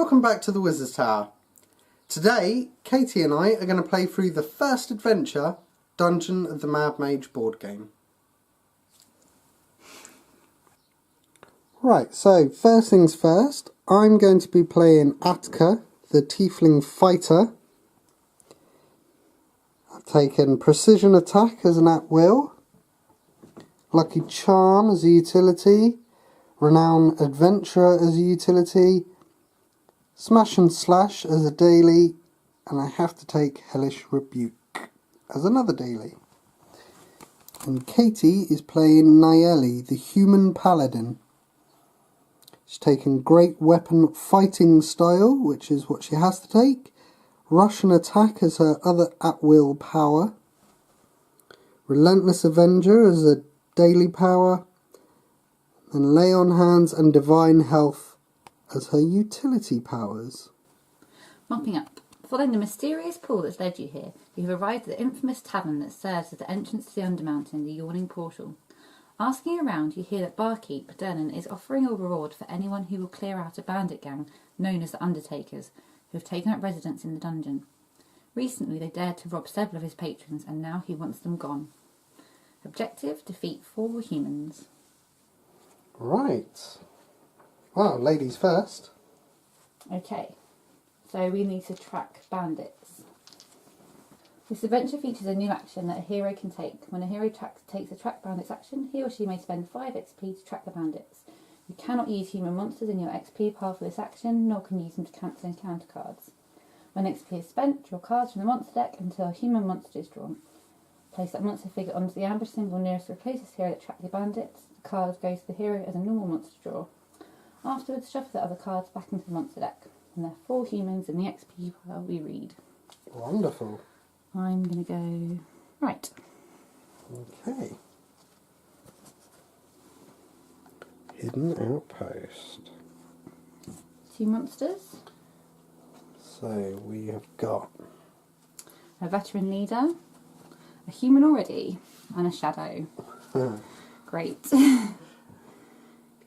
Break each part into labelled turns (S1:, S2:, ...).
S1: welcome back to the Wizard's Tower. Today, Katie and I are going to play through the first adventure, Dungeon of the Mad Mage board game. Right, so first things first, I'm going to be playing Attica, the Tiefling Fighter. I've taken Precision Attack as an at-will, Lucky Charm as a utility, Renown Adventurer as a utility, Smash and Slash as a daily, and I have to take Hellish Rebuke as another daily. And Katie is playing Nayeli, the Human Paladin. She's taken Great Weapon Fighting Style, which is what she has to take, Russian Attack as her other at-will power, Relentless Avenger as a daily power, and Lay on Hands and Divine Health as her utility powers.
S2: Mopping up. Following the mysterious pool that's led you here, you have arrived at the infamous tavern that serves as the entrance to the Undermountain, the Yawning Portal. Asking around, you hear that barkeep Dernan is offering a reward for anyone who will clear out a bandit gang known as the Undertakers, who have taken up residence in the dungeon. Recently they dared to rob several of his patrons, and now he wants them gone. Objective: defeat 4 humans.
S1: Right. Well, ladies first.
S2: Okay, so we need to track bandits. This adventure features a new action that a hero can take. When a hero takes a track bandits action, he or she may spend 5 XP to track the bandits. You cannot use human monsters in your XP pile for this action, nor can you use them to cancel encounter cards. When XP is spent, draw cards from the monster deck until a human monster is drawn. Place that monster figure onto the ambush symbol nearest to the closest hero that tracked the bandits. The card goes to the hero as a normal monster draw. Afterwards, shuffle the other cards back into the monster deck. And there are 4 humans in the XP pile we read.
S1: Wonderful.
S2: I'm going to go right.
S1: Okay. Hidden Outpost.
S2: 2 monsters.
S1: So we have got
S2: A veteran leader. A human already. And a shadow. Great.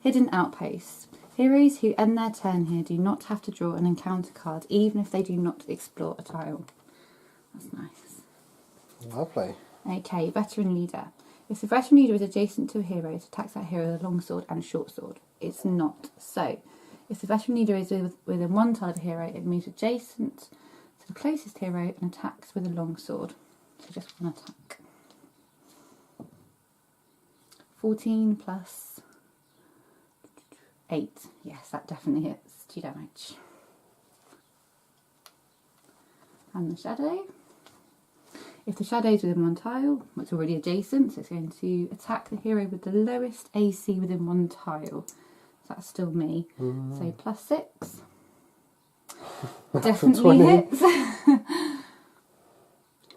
S2: Hidden Outpost. Heroes who end their turn here do not have to draw an encounter card, even if they do not explore a tile. That's nice.
S1: Lovely.
S2: Okay, veteran leader. If the veteran leader is adjacent to a hero, it attacks that hero with a long sword and short sword. It's not. So, if the veteran leader is within 1 tile of a hero, it moves adjacent to the closest hero and attacks with a long sword. So just 1 attack. 14 plus 8. Yes, that definitely hits. 2 damage. And the shadow. If the shadow is within 1 tile, it's already adjacent, so it's going to attack the hero with the lowest AC within 1 tile. So that's still me. So plus 6. Definitely hits.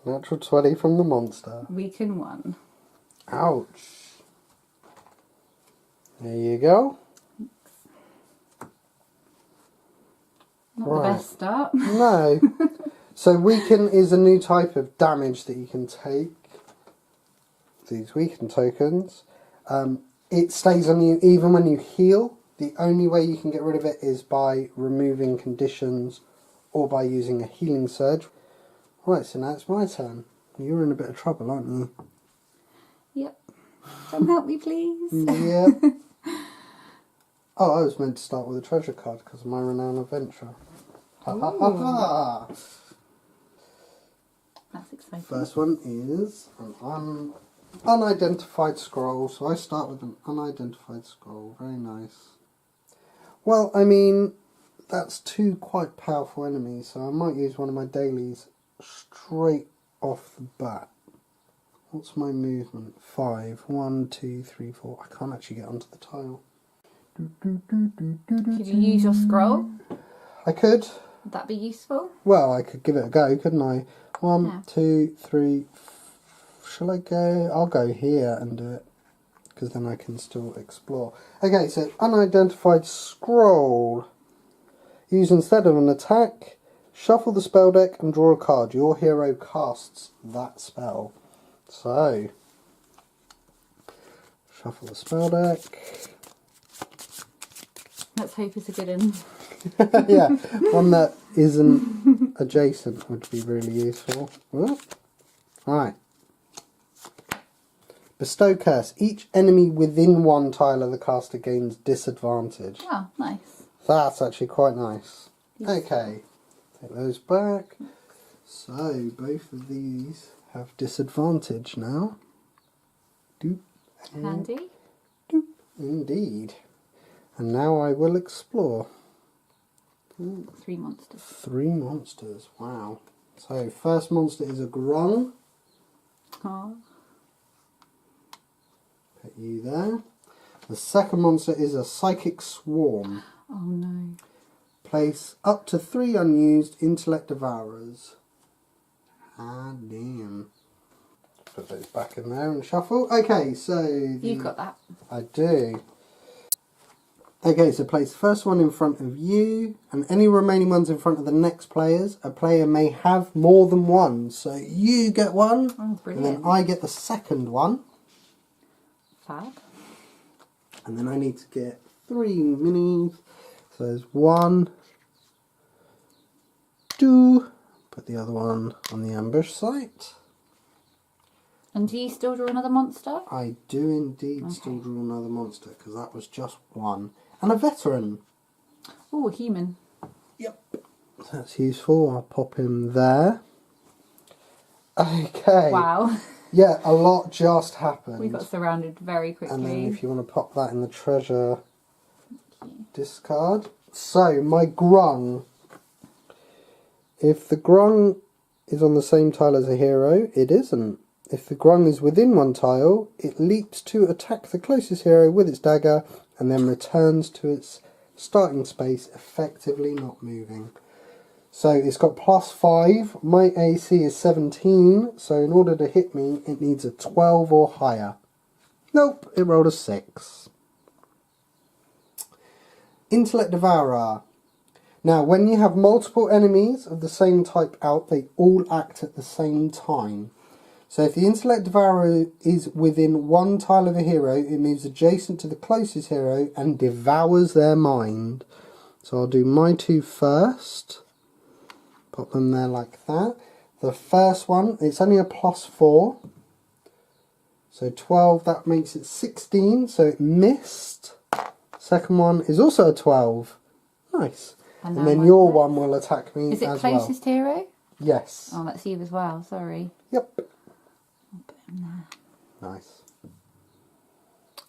S1: Natural 20 from the monster.
S2: Weaken 1.
S1: Ouch. There you go.
S2: Not the best start.
S1: No. So weaken is a new type of damage that you can take. These weaken tokens. It stays on you even when you heal. The only way you can get rid of it is by removing conditions or by using a healing surge. Right, so now it's my turn. You're in a bit of trouble, aren't you?
S2: Yep. Come help me, please.
S1: Yeah. Oh, I was meant to start with a treasure card because of my Renown Adventurer. Ha ha ha ha!
S2: That's exciting.
S1: First one is an unidentified scroll, so I start with an unidentified scroll. Very nice. Well, I mean, that's 2 quite powerful enemies, so I might use one of my dailies straight off the bat. What's my movement? 5. 1, 2, 3, 4. I can't actually get onto the tile.
S2: Could you use your scroll?
S1: I could.
S2: Would that be useful?
S1: Well, I could give it a go, couldn't I? 1, 2, 3. Shall I go? I'll go here and do it, because then I can still explore. Okay, so unidentified scroll. Use instead of an attack, shuffle the spell deck and draw a card. Your hero casts that spell. So, shuffle the spell deck.
S2: Let's hope it's a good one.
S1: Yeah, one that isn't adjacent would be really useful. Alright. Bestow curse. Each enemy within one tile of the caster gains disadvantage.
S2: Oh, nice.
S1: That's actually quite nice.
S2: Yes.
S1: Okay, take those back. So, both of these have disadvantage now. Doop.
S2: Handy.
S1: Doop. Indeed. And now I will explore.
S2: Ooh, 3 monsters.
S1: 3 monsters, wow. So, first monster is a grung.
S2: Aww.
S1: Put you there. The second monster is a psychic swarm.
S2: Oh no.
S1: Place up to 3 unused intellect devourers. Ah, damn. Put those back in there and shuffle. Okay, so...
S2: You've got that.
S1: I do. Okay, so place the first one in front of you, and any remaining ones in front of the next players. A player may have more than one. So you get one,
S2: Oh,
S1: and
S2: brilliant.
S1: then I get the second one.
S2: Fab.
S1: And then I need to get 3 minis. So there's 1, 2. Put the other one on the ambush site.
S2: And do you still draw another monster?
S1: I do indeed still draw another monster, because that was just 1. And a veteran.
S2: Oh, a human.
S1: Yep. That's useful. I'll pop him there. Okay.
S2: Wow.
S1: Yeah, a lot just happened.
S2: We got surrounded very quickly.
S1: And then if you want to pop that in the treasure discard. So, my grung. If the grung is on the same tile as a hero, it isn't. If the grung is within one tile, it leaps to attack the closest hero with its dagger and then returns to its starting space, effectively not moving. So it's got +5, my AC is 17, so in order to hit me it needs a 12 or higher. Nope, it rolled a 6. Intellect Devourer. Now when you have multiple enemies of the same type out, they all act at the same time. So if the Intellect Devourer is within one tile of a hero, it moves adjacent to the closest hero and devours their mind. So I'll do my 2 first. Pop them there like that. The first one, it's only a +4. So 12, that makes it 16, so it missed. Second one is also a 12. Nice. And then your one will attack me
S2: Is it
S1: as well.
S2: closest hero?
S1: Yes.
S2: Oh, that's you as well, sorry.
S1: Yep.
S2: I'll put him there.
S1: Nice.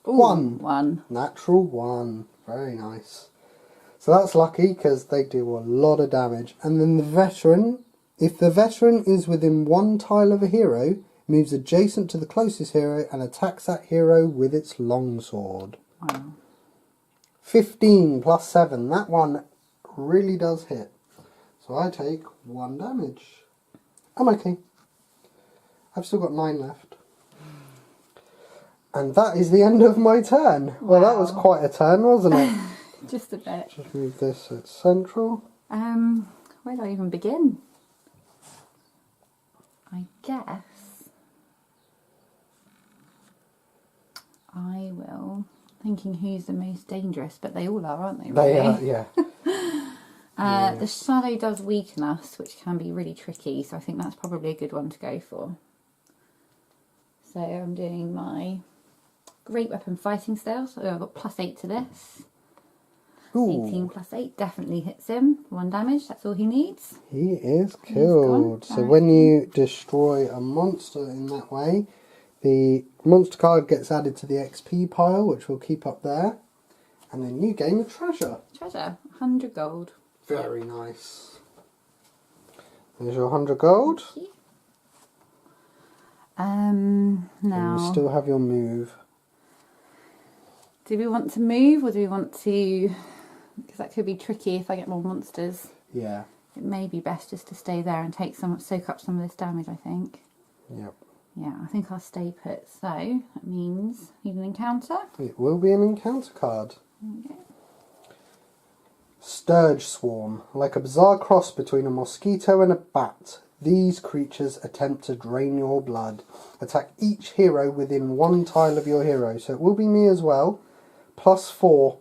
S2: Ooh,
S1: 1. Natural 1. Very nice. So that's lucky because they do a lot of damage. And then the veteran, if the veteran is within one tile of a hero, moves adjacent to the closest hero and attacks that hero with its longsword.
S2: Wow.
S1: 15 +7. That one really does hit. So I take 1 damage. I'm okay. I've still got 9 left. And that is the end of my turn. Well, that was quite a turn, wasn't it?
S2: Just a bit.
S1: Just move this at central.
S2: Where do I even begin? I guess I will. Thinking who's the most dangerous, but they all are, aren't they? Really?
S1: They are, yeah.
S2: The shadow does weaken us, which can be really tricky, so I think that's probably a good one to go for. So I'm doing my great weapon fighting style, so I've got +8 to this.
S1: Ooh.
S2: 18 +8 definitely hits him. 1 damage, that's all he needs.
S1: He is killed. So when you destroy a monster in that way, the monster card gets added to the XP pile, which we'll keep up there. And then you gain a treasure.
S2: Treasure, 100 gold.
S1: Very nice. There's your 100 gold.
S2: Thank you. Now,
S1: And you still have your move.
S2: do we want to move or do we want to... Because that could be tricky if I get more monsters.
S1: Yeah.
S2: It may be best just to stay there and soak up some of this damage, I think.
S1: Yep.
S2: Yeah, I think I'll stay put. So, that means need an encounter.
S1: It will be an encounter card.
S2: Okay.
S1: Sturge Swarm. Like a bizarre cross between a mosquito and a bat, these creatures attempt to drain your blood. Attack each hero within one tile of your hero. So it will be me as well. +4.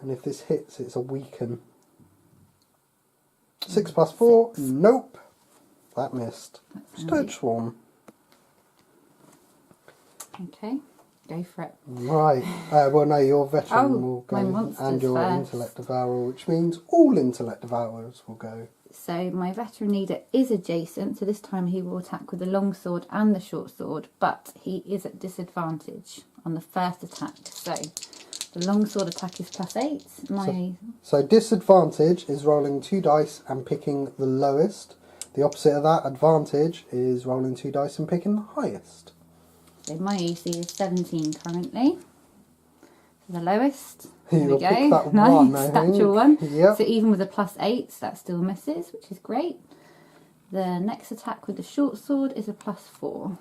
S1: And if this hits, it's a weaken. 6 plus 4.
S2: 6.
S1: Nope. That missed.
S2: That's
S1: Sturge
S2: handy.
S1: Swarm.
S2: Okay, go for it.
S1: Right. Well, no, your veteran
S2: Oh,
S1: will go,
S2: my monsters
S1: and your
S2: first.
S1: intellect devourer, which means all intellect devourers will go.
S2: So my veteran leader is adjacent, so this time he will attack with the long sword and the short sword, but he is at disadvantage on the first attack. So the long sword attack is +8.
S1: So disadvantage is rolling 2 dice and picking the lowest. The opposite of that, advantage, is rolling 2 dice and picking the highest.
S2: So my AC is 17 currently. So the lowest. There we
S1: You'll
S2: go.
S1: pick that
S2: Nice,
S1: one, I
S2: natural
S1: think.
S2: one.
S1: Yep.
S2: So even with a +8, that still misses, which is great. The next attack with the short sword is a +4.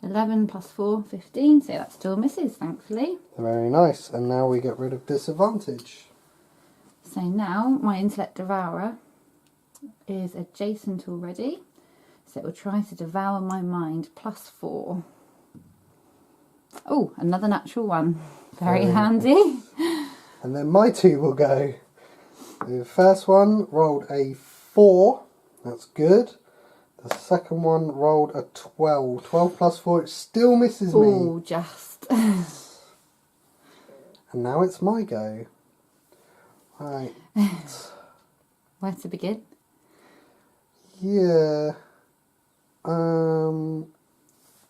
S2: 11 plus 4, 15. So that still misses, thankfully.
S1: Very nice. And now we get rid of disadvantage.
S2: So now my intellect devourer is adjacent already. So it will try to devour my mind +4. Oh, another natural one. Very handy.
S1: And then my 2 will go. The first one rolled a 4. That's good. The second one rolled a 12. 12 plus 4, it still misses me.
S2: Oh, just.
S1: And now it's my go. Right.
S2: Where to begin?
S1: Yeah.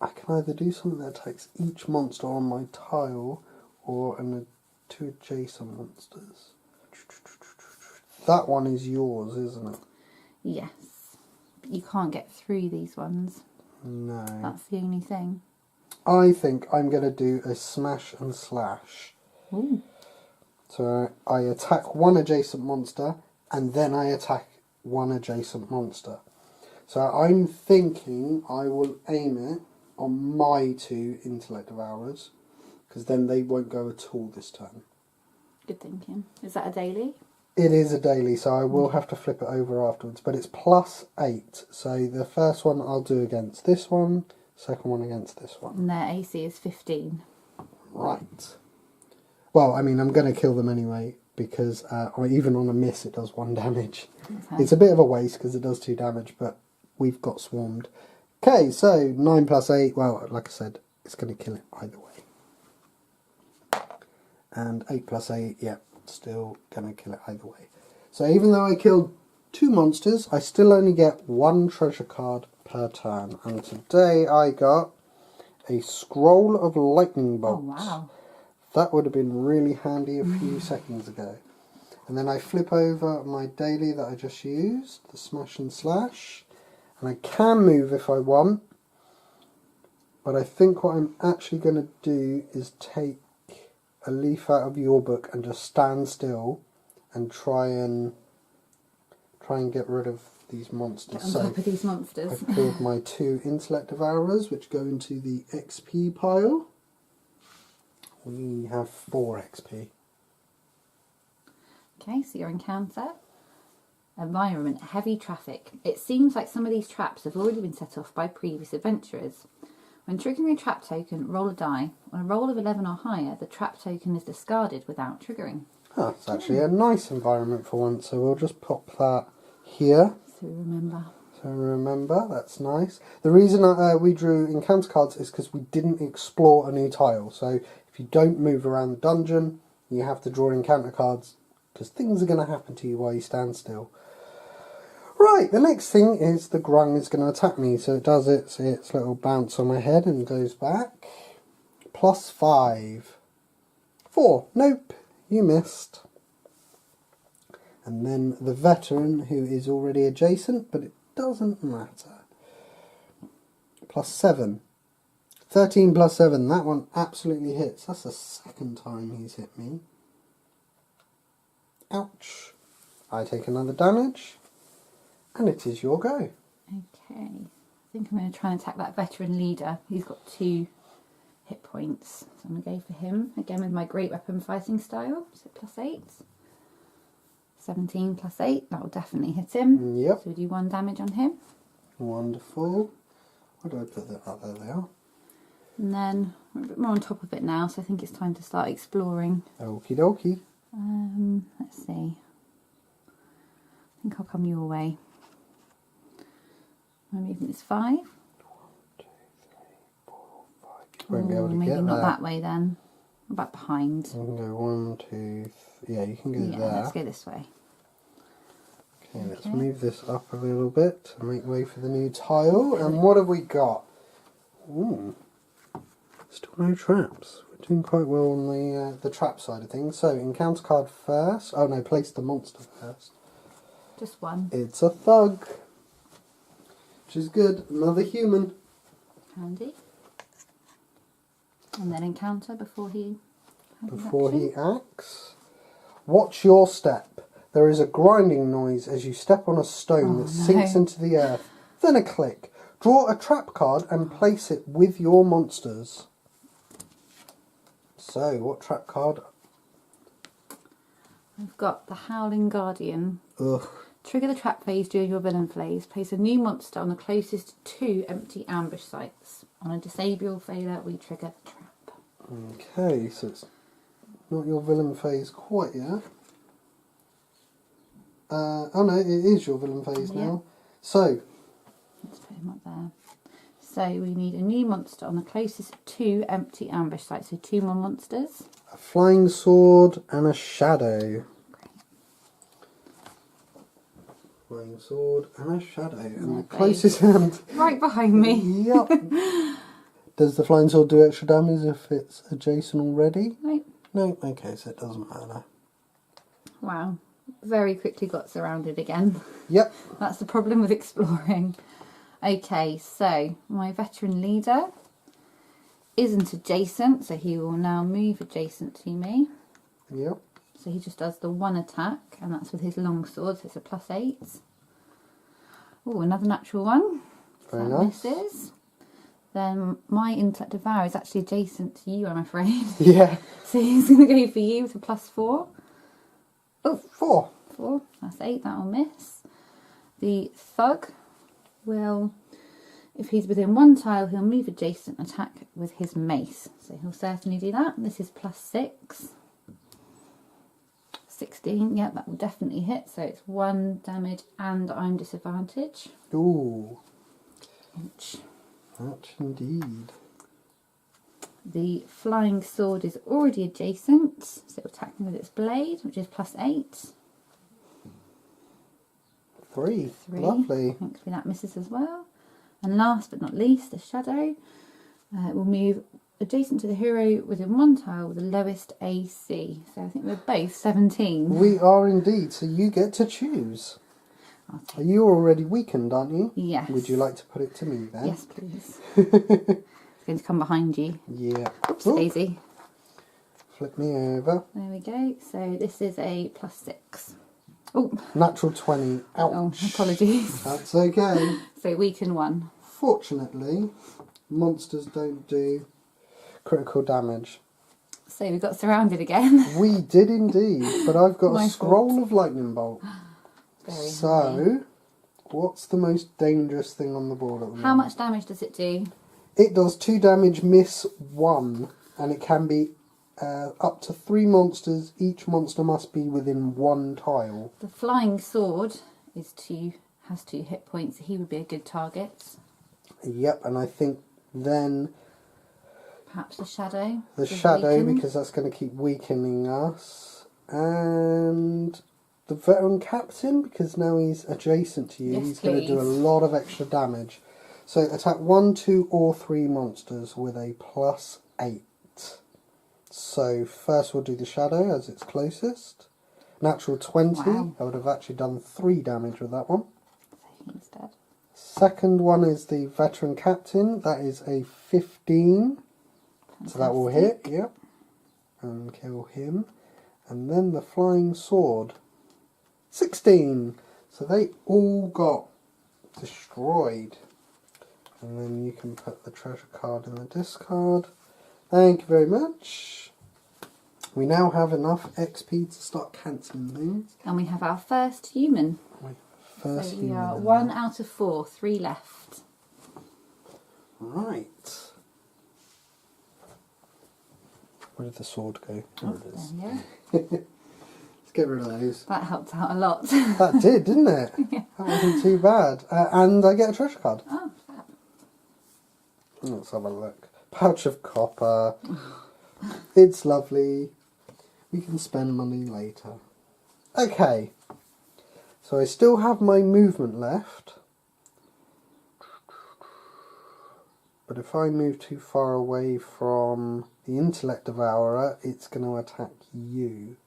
S1: I can either do something that attacks each monster on my tile or two adjacent monsters. That one is yours, isn't it?
S2: Yes. But you can't get through these ones.
S1: No.
S2: That's the only thing.
S1: I think I'm going to do a smash and slash.
S2: Ooh.
S1: So I attack one adjacent monster and then I attack one adjacent monster. So I'm thinking I will aim it on my 2 intellect devourers, because then they won't go at all this turn.
S2: Good thinking. Is that a daily?
S1: It is a daily, so I will have to flip it over afterwards, but it's +8. So the first one I'll do against this one, second one against this one.
S2: And their AC is 15.
S1: Right. Well, I mean, I'm going to kill them anyway, because even on a miss it does 1 damage.
S2: Okay.
S1: It's a bit of a waste because it does 2 damage, but we've got swarmed. Okay, so 9 plus 8, well, like I said, it's going to kill it either way. And 8 plus 8, yeah, still going to kill it either way. So even though I killed 2 monsters, I still only get 1 treasure card per turn. And today I got a Scroll of Lightning Bolts.
S2: Oh, wow.
S1: That would have been really handy a few seconds ago. And then I flip over my daily that I just used, the Smash and Slash. And I can move if I want. But I think what I'm actually going to do is take a leaf out of your book and just stand still and try and get rid of these monsters.
S2: Get on top of these monsters.
S1: I've killed my 2 intellect devourers, which go into the XP pile. We have 4 XP.
S2: Okay, so your encounter. Environment, heavy traffic. It seems like some of these traps have already been set off by previous adventurers. When triggering a trap token, roll a die. On a roll of 11 or higher, the trap token is discarded without triggering.
S1: Oh, it's actually a nice environment for once, so we'll just pop that here.
S2: So remember.
S1: So remember, that's nice. The reason we drew encounter cards is because we didn't explore a new tile. So if you don't move around the dungeon, you have to draw encounter cards because things are going to happen to you while you stand still. Right, the next thing is the grung is going to attack me. So it does its little bounce on my head and goes back. +5. 4. Nope, you missed. And then the veteran, who is already adjacent, but it doesn't matter. +7. 13 plus 7, that one absolutely hits. That's the second time he's hit me. Ouch. I take another damage. And it is your go.
S2: Okay. I think I'm going to try and attack that veteran leader. He's got 2 hit points. So I'm going to go for him. Again with my great weapon fighting style. So +8. 17 plus 8. That will definitely hit him.
S1: Yep.
S2: So we do 1 damage on him.
S1: Wonderful. Where do I put that? Oh, there they are.
S2: And then we're a bit more on top of it now. So I think it's time to start exploring.
S1: Okie dokie.
S2: Let's see. think I'll come your way. My movement is 5.
S1: 1, 2, 3, 4, 5. You won't be able to
S2: maybe
S1: get
S2: not
S1: there.
S2: that way then. Back behind.
S1: You can go 1, 2, yeah, you can go
S2: Yeah,
S1: there.
S2: let's go this way.
S1: Okay, let's move this up a little bit to make way for the new tile. And what have we got? Ooh, still no traps. We're doing quite well on the trap side of things. So, encounter card first. Oh no, place the monster first.
S2: Just one.
S1: It's a thug. Which is good. Another human.
S2: Handy. And then encounter before he
S1: acts. Watch your step. There is a grinding noise as you step on a stone that sinks into the earth. Then a click. Draw a trap card and place it with your monsters. So, what trap card?
S2: I've got the Howling Guardian.
S1: Ugh.
S2: Trigger the trap phase during your villain phase. Place a new monster on the closest 2 empty ambush sites. On a disable failure, we trigger the trap.
S1: Okay, so it's not your villain phase quite yet. Oh no, it is your villain phase now. So,
S2: let's put him up there. So we need a new monster on the closest 2 empty ambush sites. So 2 more monsters.
S1: a flying sword and a shadow. Flying sword and a shadow. And the closest hand.
S2: Right behind me.
S1: Yep. Does the flying sword do extra damage if it's adjacent already?
S2: No.
S1: No, okay, so it doesn't matter.
S2: Wow. Very quickly got surrounded again.
S1: Yep.
S2: That's the problem with exploring. Okay, so my veteran leader isn't adjacent, so he will now move adjacent to me.
S1: Yep.
S2: So he just does the 1 attack, and that's with his long sword, so it's a +8. Oh, another natural one.
S1: Very
S2: that
S1: nice.
S2: Misses. Then my intellect devour is actually adjacent to you, I'm afraid.
S1: Yeah.
S2: So he's going to go for you with a +4. Oh,
S1: 4.
S2: 4. That's 8. That'll miss. The thug will, if he's within 1 tile, he'll move adjacent, attack with his mace. So he'll certainly do that. This is +6. 16. Yeah, that will definitely hit. So it's 1 damage, and I'm disadvantaged.
S1: Ooh.
S2: Ouch.
S1: Ouch indeed.
S2: The flying sword is already adjacent, so it'll attack me with its blade, which is +8.
S1: 3.
S2: 3.
S1: Lovely.
S2: Thankfully that misses as well. And last but not least, the shadow will move adjacent to the hero within 1 tile with the lowest AC. So I think we're both 17.
S1: We are indeed, so you get to choose. Are you already weakened, aren't you?
S2: Yes.
S1: Would you like to put it to me then?
S2: Yes, please. It's going to come behind you.
S1: Yeah.
S2: Oops,
S1: Ooh.
S2: daisy.
S1: Flip me over.
S2: There we go. So this is a +6. Oh,
S1: Natural 20. Ouch.
S2: oh, apologies.
S1: That's okay.
S2: So weaken 1.
S1: Fortunately, monsters don't do critical damage.
S2: So we got surrounded again.
S1: We did indeed, but I've got
S2: My
S1: a scroll
S2: fault.
S1: of lightning bolt.
S2: Very handy.
S1: So, what's the most dangerous thing on the board at the moment?
S2: How much damage does it do?
S1: It does 2 damage, miss 1, and it can be up to 3 monsters. Each monster must be within 1 tile.
S2: The flying sword is has 2 hit points. He would be a good target.
S1: Yep, and I think then
S2: Perhaps the shadow.
S1: the
S2: is
S1: shadow,
S2: weakened.
S1: because that's going to keep weakening us, and the veteran captain, because now he's adjacent to you.
S2: Yes,
S1: he's going to do a
S2: please.
S1: lot of extra damage. So attack 1, 2 or 3 monsters with a +8. So first we'll do the shadow as it's closest. Natural 20.
S2: Wow.
S1: I would have actually done 3 damage with that one.
S2: So he's dead.
S1: Second one is the veteran captain. That is a 15. So that will hit, yep. And kill him. And then the flying sword. 16. So they all got destroyed. And then you can put the treasure card in the discard. Thank you very much. We now have enough XP to start cancelling things.
S2: And we have our first human.
S1: First
S2: So we are
S1: human.
S2: 1 out of 4, 3 left.
S1: Right. Where did the sword go? There it is.
S2: There we go.
S1: Let's get rid of those.
S2: That helped out a lot.
S1: That did, didn't it?
S2: Yeah.
S1: That wasn't too bad. And I get a treasure card.
S2: Oh, fab.
S1: Let's have a look. Pouch of copper. It's lovely. We can spend money later. Okay. So I still have my movement left. But if I move too far away from the Intellect Devourer, it's going to attack you.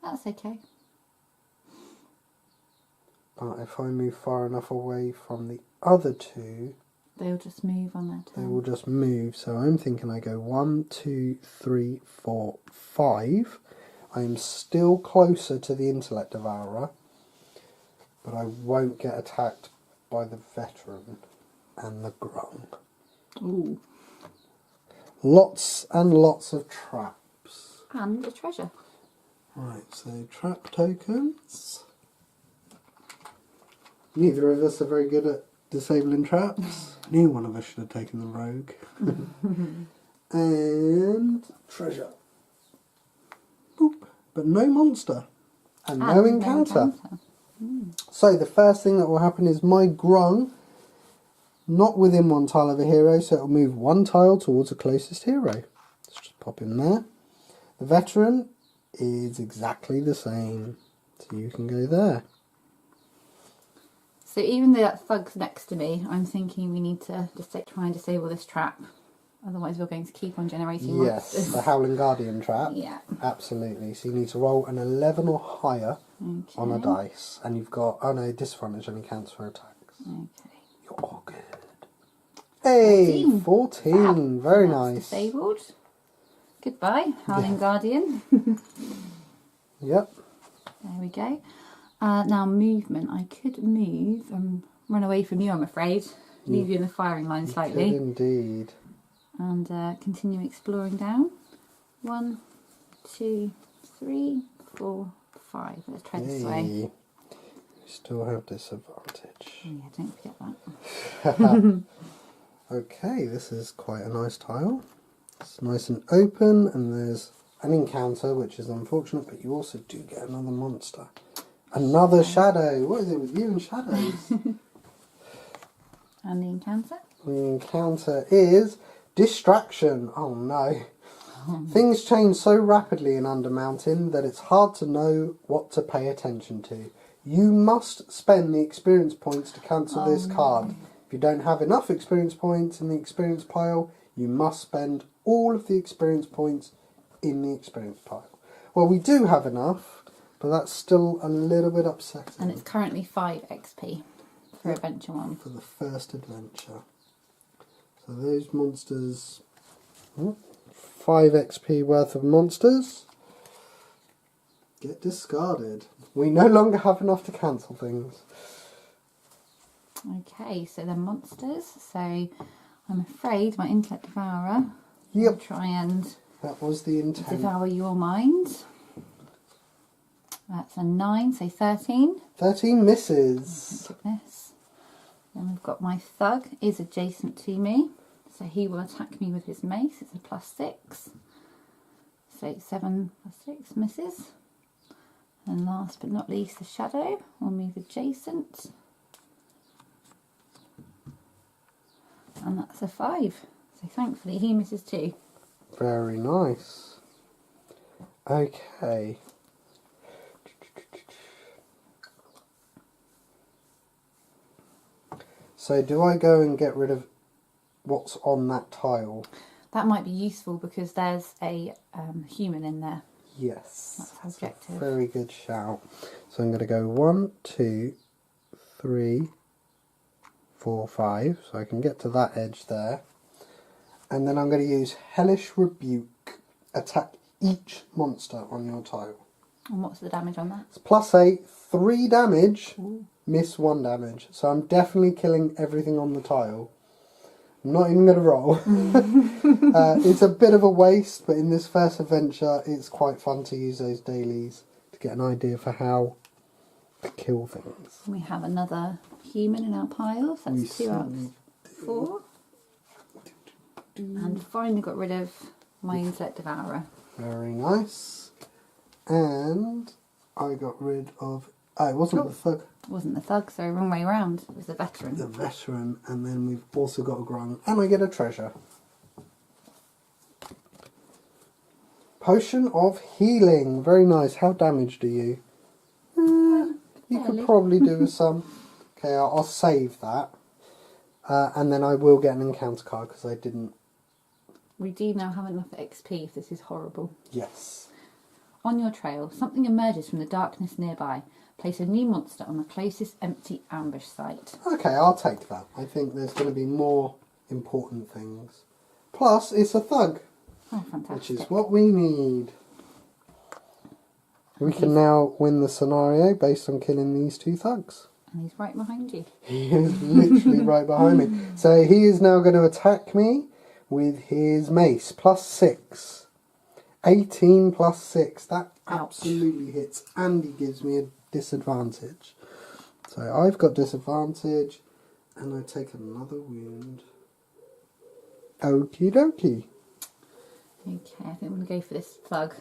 S2: That's okay.
S1: But if I move far enough away from the other two,
S2: They'll just move on their
S1: they
S2: turn.
S1: will just move. So I'm thinking I go 1, 2, 3, 4, 5. I am still closer to the Intellect Devourer, but I won't get attacked by the Veteran and the Grung.
S2: Ooh.
S1: Lots and lots of traps.
S2: And a treasure.
S1: Right, so trap tokens. Neither of us are very good at disabling traps. Neither one of us should have taken the rogue. And treasure. Boop. But no monster. And no encounter. So the first thing that will happen is my Grung, not within one tile of a hero, so it will move one tile towards the closest hero. Let's just pop him there. The Veteran is exactly the same, so you can go there.
S2: So even though that thug's next to me, I'm thinking we need to just try and disable this trap. Otherwise we're going to keep on generating
S1: Yes,
S2: monsters.
S1: the Howling Guardian trap.
S2: Yeah.
S1: Absolutely. So you need to roll an 11 or higher
S2: Okay.
S1: on a dice. And you've got, oh no, disadvantage only counts for attacks.
S2: Okay.
S1: You're all good. Hey,
S2: 14.
S1: 14. Very
S2: So that's
S1: nice.
S2: Disabled. Goodbye, Howling Guardian.
S1: Yep.
S2: There we go. Now movement. I could move and run away from you, I'm afraid. Leave you in the firing line slightly.
S1: Good indeed.
S2: And continue exploring down. 1, 2, 3, 4, 5. Let's try this way.
S1: You still have disadvantage.
S2: Oh, yeah, don't forget that.
S1: Okay, this is quite a nice tile. It's nice and open, and there's an encounter, which is unfortunate, but you also do get another monster. Another shadow. What is it with you and shadows?
S2: And the encounter?
S1: The encounter is distraction. Oh no. Things change so rapidly in Undermountain that it's hard to know what to pay attention to. You must spend the experience points to cancel this card. If you don't have enough experience points in the experience pile, you must spend all of the experience points in the experience pile. Well, we do have enough, but that's still a little bit upsetting.
S2: And it's currently 5 XP for Adventure 1.
S1: For the first adventure. So those monsters, 5 XP worth of monsters, get discarded. We no longer have enough to cancel things.
S2: Okay, so they're monsters. So I'm afraid my Intellect Devourer will
S1: Yep,
S2: try and
S1: that was the intent.
S2: devour your mind. That's a 9, so 13.
S1: 13 misses.
S2: Goodness. Then we've got my thug is adjacent to me, so he will attack me with his mace. It's a +6. So 7 + 6 misses. And last but not least, the shadow will move adjacent. And that's a 5. So thankfully he misses too.
S1: Very nice. Okay. So do I go and get rid of what's on that tile?
S2: That might be useful because there's a human in there.
S1: Yes.
S2: That's objective.
S1: Very good shout. So I'm going to go 1, 2, 3, 4, 5. So I can get to that edge there. And then I'm going to use Hellish Rebuke. Attack each monster on your tile.
S2: And what's the damage on that?
S1: It's +8, 3 damage,
S2: Ooh.
S1: miss 1 damage. So I'm definitely killing everything on the tile. I'm not even going to roll. It's a bit of a waste, but in this first adventure, it's quite fun to use those dailies to get an idea for how to kill things.
S2: We have another human in our pile, so
S1: We
S2: that's 2 out of
S1: certainly
S2: 4. And finally got rid of my Intellect Devourer.
S1: Very nice. And I got rid of... Oh, it wasn't the thug.
S2: It wasn't the thug, so wrong way round. It was the veteran.
S1: The veteran, and then we've also got a grunt, and I get a treasure. Potion of healing. Very nice. How damaged are you? You could probably do with some. Okay, I'll save that. And then I will get an encounter card because I didn't...
S2: We do now have enough XP if this is horrible.
S1: Yes.
S2: On your trail, something emerges from the darkness nearby. Place a new monster on the closest empty ambush site.
S1: Okay, I'll take that. I think there's going to be more important things. Plus, it's a thug.
S2: Oh, fantastic.
S1: Which is what we need. We can now win the scenario based on killing these two thugs.
S2: And he's right behind you.
S1: He is literally right behind me. So he is now going to attack me with his mace. +6. 18 +6. That absolutely hits. And he gives me a disadvantage. So I've got disadvantage. And I take another wound. Okie dokie.
S2: Okay, I think I'm going to go for this thug.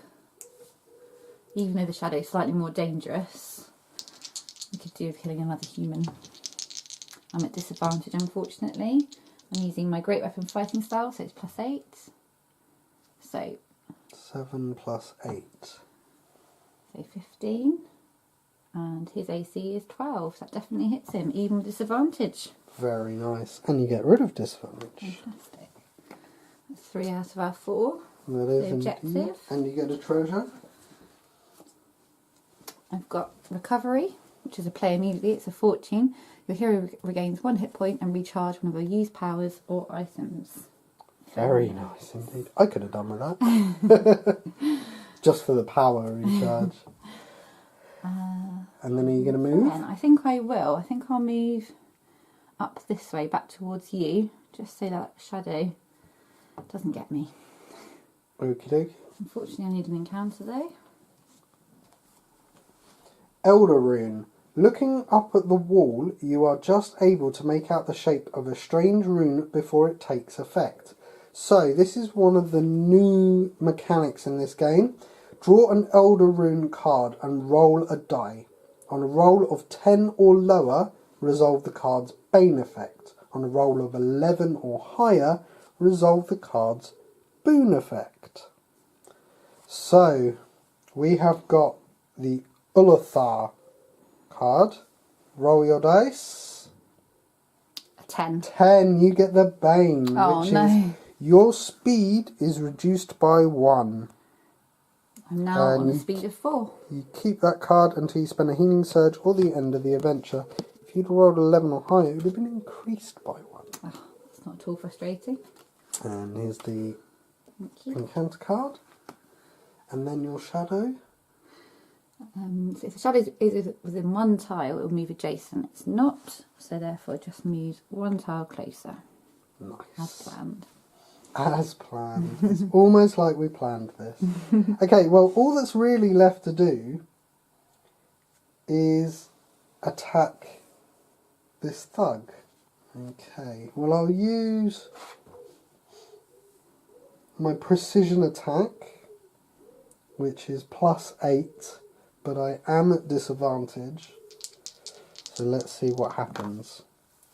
S2: Even though the shadow is slightly more dangerous, we could do with killing another human. I'm at disadvantage, unfortunately. I'm using my great weapon fighting style, so it's +8. So
S1: 7 +8.
S2: So 15. And his AC is 12, so that definitely hits him, even with disadvantage.
S1: Very nice. And you get rid of disadvantage.
S2: Fantastic. That's 3 out of our 4.
S1: That is
S2: the objective.
S1: Indeed. And you get a treasure.
S2: I've got recovery, which is a play immediately. It's a fortune. Your hero regains 1 hit point and recharge one of your used powers or items.
S1: Very nice indeed. I could have done with that. Just for the power recharge. And then are you going to move?
S2: I think I will. I think I'll move up this way, back towards you, just so that shadow doesn't get me.
S1: Okie dokie.
S2: Unfortunately, I need an encounter though.
S1: Elder Rune. Looking up at the wall, you are just able to make out the shape of a strange rune before it takes effect. So, this is one of the new mechanics in this game. Draw an Elder Rune card and roll a die. On a roll of 10 or lower, resolve the card's Bane effect. On a roll of 11 or higher, resolve the card's Boon effect. So, we have got the Ulathar card. Roll your dice.
S2: A 10.
S1: 10, you get the Bane,
S2: Oh,
S1: which
S2: no.
S1: is your speed is reduced by 1.
S2: I'm now on the speed of 4.
S1: You keep that card until you spend a healing surge or the end of the adventure. If you'd rolled 11 or higher, it would have been increased by 1.
S2: Oh, that's not at all frustrating.
S1: And here's the
S2: Thank you.
S1: encounter card. And then your shadow.
S2: So if the shadow is within 1 tile, it will move adjacent. It's not, so therefore it just moves 1 tile closer.
S1: Nice.
S2: As planned.
S1: As planned. It's almost like we planned this. Okay, well, all that's really left to do is attack this thug. Okay, well, I'll use my precision attack, which is +8, but I am at disadvantage. So let's see what happens.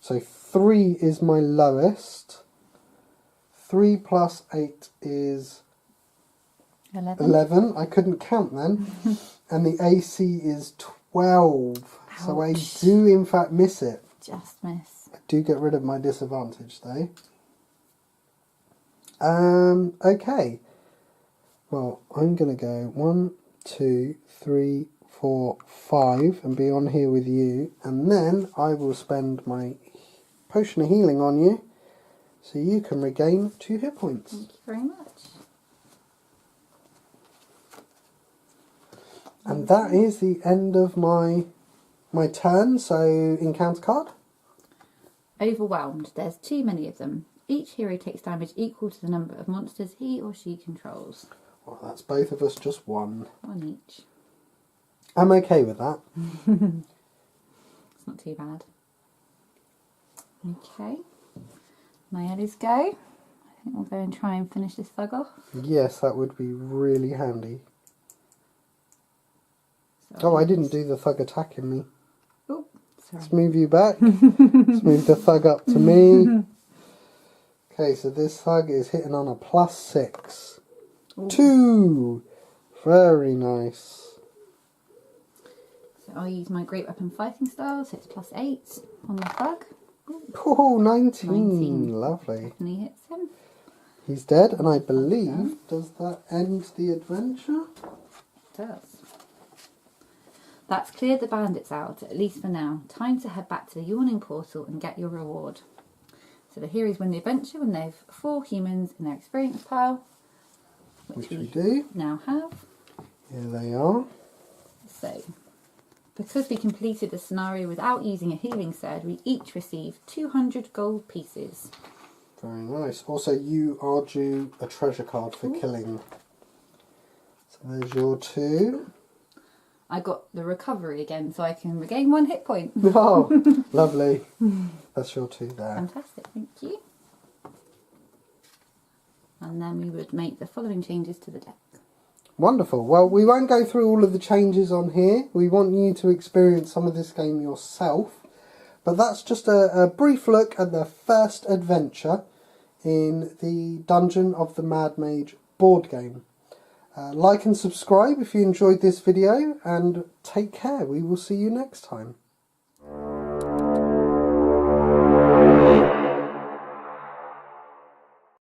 S1: So 3 is my lowest. 3 + 8 is 11. I couldn't count then. And the AC is 12.
S2: Ouch.
S1: So I do in fact miss it.
S2: Just miss.
S1: I do get rid of my disadvantage though. Okay. Well, I'm going to go 1, 2, 3, 4, 5 and be on here with you. And then I will spend my potion of healing on you. So you can regain 2 hit points.
S2: Thank you very much.
S1: And that is the end of my turn. So encounter card.
S2: Overwhelmed. There's too many of them. Each hero takes damage equal to the number of monsters he or she controls.
S1: Well, that's both of us just 1.
S2: 1 each.
S1: I'm okay with that.
S2: It's not too bad. Okay. My Ellies go. I think we'll go and try and finish this thug off.
S1: Yes, that would be really handy. Oh, I didn't do the thug attacking me.
S2: Oh, sorry.
S1: Let's move you back. Let's move the thug up to me. Okay, so this thug is hitting on a +6.
S2: Ooh.
S1: 2! Very nice.
S2: So I'll use my Great Weapon Fighting Style, so it's +8 on the thug.
S1: Oh, 19.
S2: 19.
S1: Lovely.
S2: Definitely hits him.
S1: He's dead, and I believe, does that end the adventure?
S2: It does. That's cleared the bandits out, at least for now. Time to head back to the Yawning Portal and get your reward. So the heroes win the adventure when they've 4 humans in their experience pile, which we
S1: do.
S2: now have.
S1: Here they are.
S2: So, because we completed the scenario without using a healing surge, we each receive 200 gold pieces.
S1: Very nice. Also, you are due a treasure card for killing. So there's your 2.
S2: I got the recovery again, so I can regain 1 hit point.
S1: Oh, lovely. That's your 2 there.
S2: Fantastic, thank you. And then we would make the following changes to the deck.
S1: Wonderful. Well, we won't go through all of the changes on here. We want you to experience some of this game yourself. But that's just a brief look at the first adventure in the Dungeon of the Mad Mage board game. Like and subscribe if you enjoyed this video, and take care. We will see you next time.